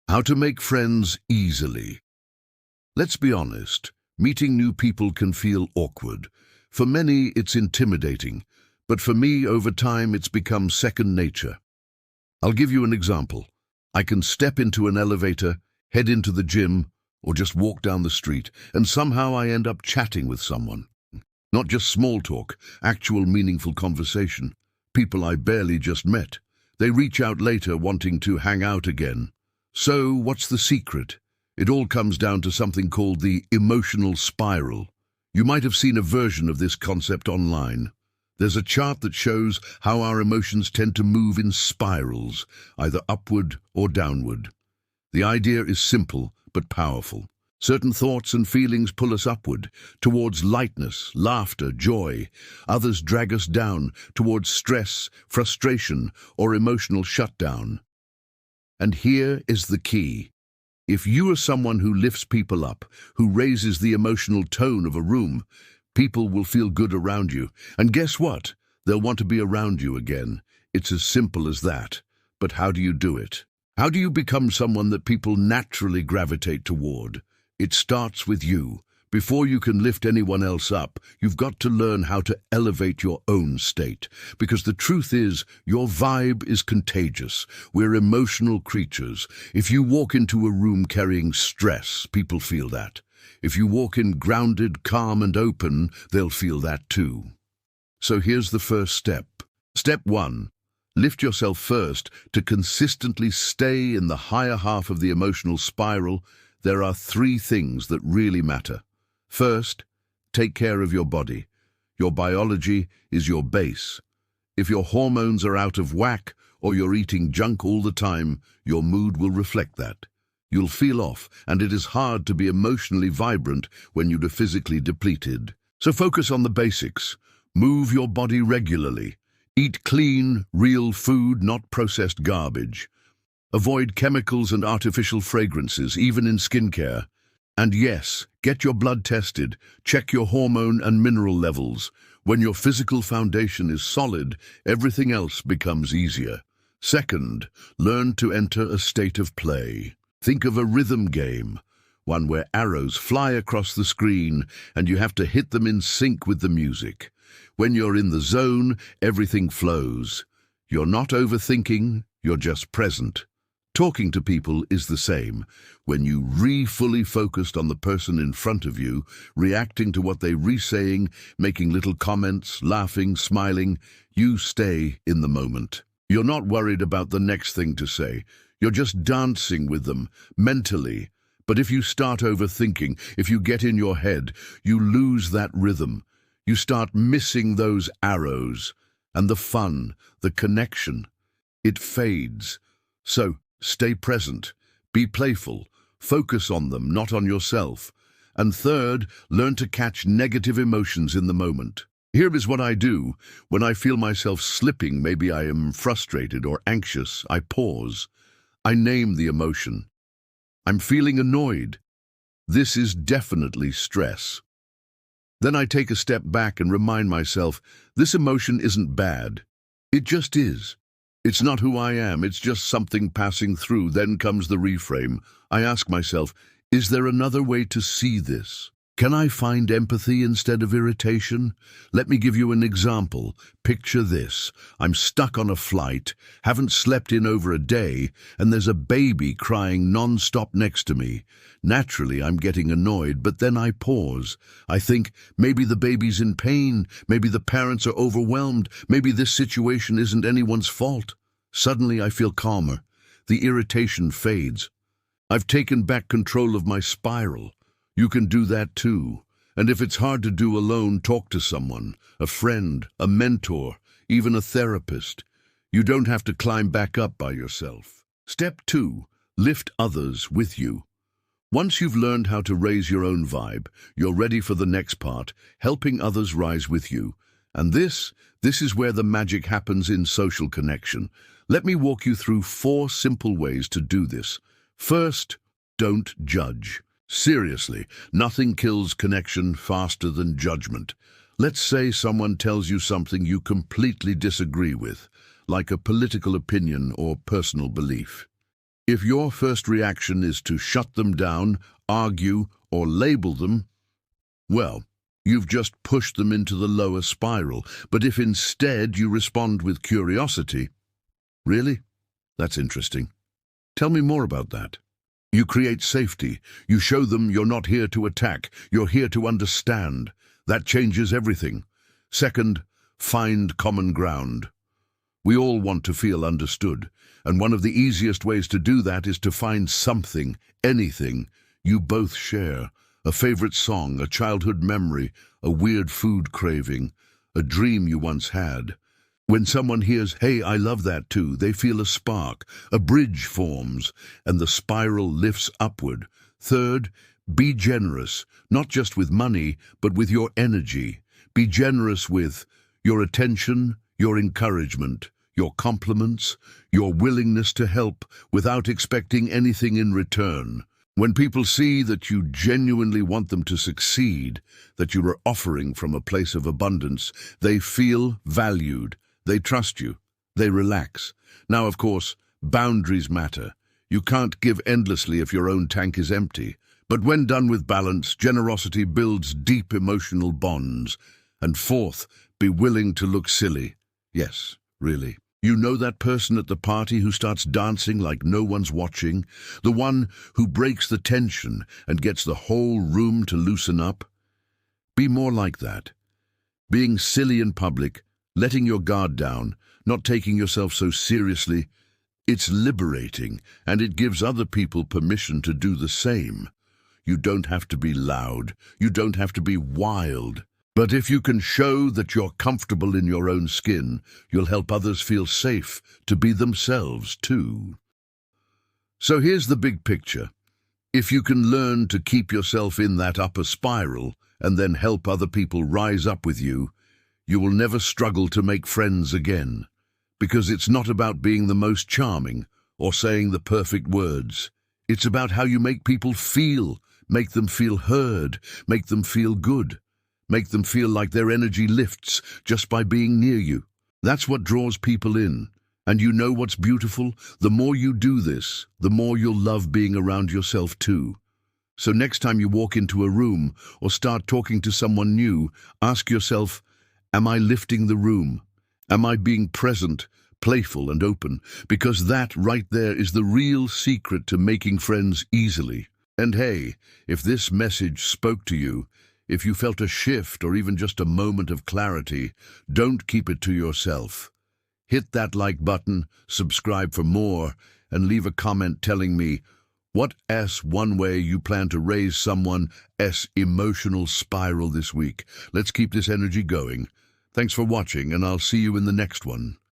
How to make friends easily. Let's be honest, meeting new people can feel awkward. For many, it's intimidating, but for me, over time, it's become second nature. I'll give you an example. I can step into an elevator, head into the gym, or just walk down the street, and somehow I end up chatting with someone. Not just small talk, actual meaningful conversation. People I barely just met. They reach out later wanting to hang out again. So, what's the secret? It all comes down to something called the emotional spiral. You might have seen a version of this concept online. There's a chart that shows how our emotions tend to move in spirals, either upward or downward. The idea is simple but powerful. Certain thoughts and feelings pull us upward, towards lightness, laughter, joy. Others drag us down, towards stress, frustration, or emotional shutdown. And here is the key. If you are someone who lifts people up, who raises the emotional tone of a room, people will feel good around you. And guess what? They'll want to be around you again. It's as simple as that. But how do you do it? How do you become someone that people naturally gravitate toward? It starts with you. Before you can lift anyone else up, you've got to learn how to elevate your own state. Because the truth is, your vibe is contagious. We're emotional creatures. If you walk into a room carrying stress, people feel that. If you walk in grounded, calm, and open, they'll feel that too. So here's the first step. Step 1. Lift yourself first. To consistently stay in the higher half of the emotional spiral, there are 3 things that really matter. First, take care of your body. Your biology is your base. If your hormones are out of whack or you're eating junk all the time, your mood will reflect that. You'll feel off, and it is hard to be emotionally vibrant when you're physically depleted. So focus on the basics. Move your body regularly. Eat clean, real food, not processed garbage. Avoid chemicals and artificial fragrances, even in skincare. And yes, get your blood tested. Check your hormone and mineral levels. When your physical foundation is solid, everything else becomes easier. Second, learn to enter a state of play. Think of a rhythm game, one where arrows fly across the screen and you have to hit them in sync with the music. When you're in the zone, everything flows. You're not overthinking, you're just present. Talking to people is the same. When you fully focused on the person in front of you, reacting to what they're saying, making little comments, laughing, smiling, you stay in the moment. You're not worried about the next thing to say. You're just dancing with them, mentally. But if you start overthinking, if you get in your head, you lose that rhythm. You start missing those arrows. And the fun, the connection, it fades. So, stay present, be playful, focus on them, not on yourself. And third, learn to catch negative emotions in the moment. Here is what I do. When I feel myself slipping, maybe I am frustrated or anxious, I pause. I name the emotion. I'm feeling annoyed. This is definitely stress. Then I take a step back and remind myself, this emotion isn't bad. It just is. It's not who I am, it's just something passing through. Then comes the reframe. I ask myself, is there another way to see this? Can I find empathy instead of irritation? Let me give you an example. Picture this. I'm stuck on a flight, haven't slept in over a day, and there's a baby crying non-stop next to me. Naturally, I'm getting annoyed, but then I pause. I think, maybe the baby's in pain, maybe the parents are overwhelmed, maybe this situation isn't anyone's fault. Suddenly, I feel calmer. The irritation fades. I've taken back control of my spiral. You can do that too. And if it's hard to do alone, talk to someone, a friend, a mentor, even a therapist. You don't have to climb back up by yourself. Step 2, lift others with you. Once you've learned how to raise your own vibe, you're ready for the next part, helping others rise with you. And this is where the magic happens in social connection. Let me walk you through 4 simple ways to do this. First, don't judge. Seriously, nothing kills connection faster than judgment. Let's say someone tells you something you completely disagree with, like a political opinion or personal belief. If your first reaction is to shut them down, argue, or label them, well, you've just pushed them into the lower spiral. But if instead you respond with curiosity, really? That's interesting. Tell me more about that. You create safety. You show them you're not here to attack. You're here to understand. That changes everything. Second, find common ground. We all want to feel understood, and one of the easiest ways to do that is to find something, anything, you both share. A favorite song, a childhood memory, a weird food craving, a dream you once had. When someone hears, "Hey, I love that too," they feel a spark, a bridge forms, and the spiral lifts upward. Third, be generous, not just with money, but with your energy. Be generous with your attention, your encouragement, your compliments, your willingness to help without expecting anything in return. When people see that you genuinely want them to succeed, that you are offering from a place of abundance, they feel valued, they trust you, they relax. Now, of course, boundaries matter. You can't give endlessly if your own tank is empty. But when done with balance, generosity builds deep emotional bonds. And fourth, be willing to look silly. Yes, really. You know that person at the party who starts dancing like no one's watching? The one who breaks the tension and gets the whole room to loosen up? Be more like that. Being silly in public, letting your guard down, not taking yourself so seriously, it's liberating, and it gives other people permission to do the same. You don't have to be loud. You don't have to be wild. But if you can show that you're comfortable in your own skin, you'll help others feel safe to be themselves too. So here's the big picture. If you can learn to keep yourself in that upper spiral and then help other people rise up with you, you will never struggle to make friends again. Because it's not about being the most charming or saying the perfect words. It's about how you make people feel, make them feel heard, make them feel good. Make them feel like their energy lifts just by being near you. That's what draws people in. And you know what's beautiful? The more you do this, the more you'll love being around yourself too. So next time you walk into a room or start talking to someone new, ask yourself, am I lifting the room? Am I being present, playful and open? Because that right there is the real secret to making friends easily. And hey, if this message spoke to you, if you felt a shift or even just a moment of clarity, don't keep it to yourself. Hit that like button, subscribe for more, and leave a comment telling me what one way you plan to raise someone's emotional spiral this week. Let's keep this energy going. Thanks for watching, and I'll see you in the next one.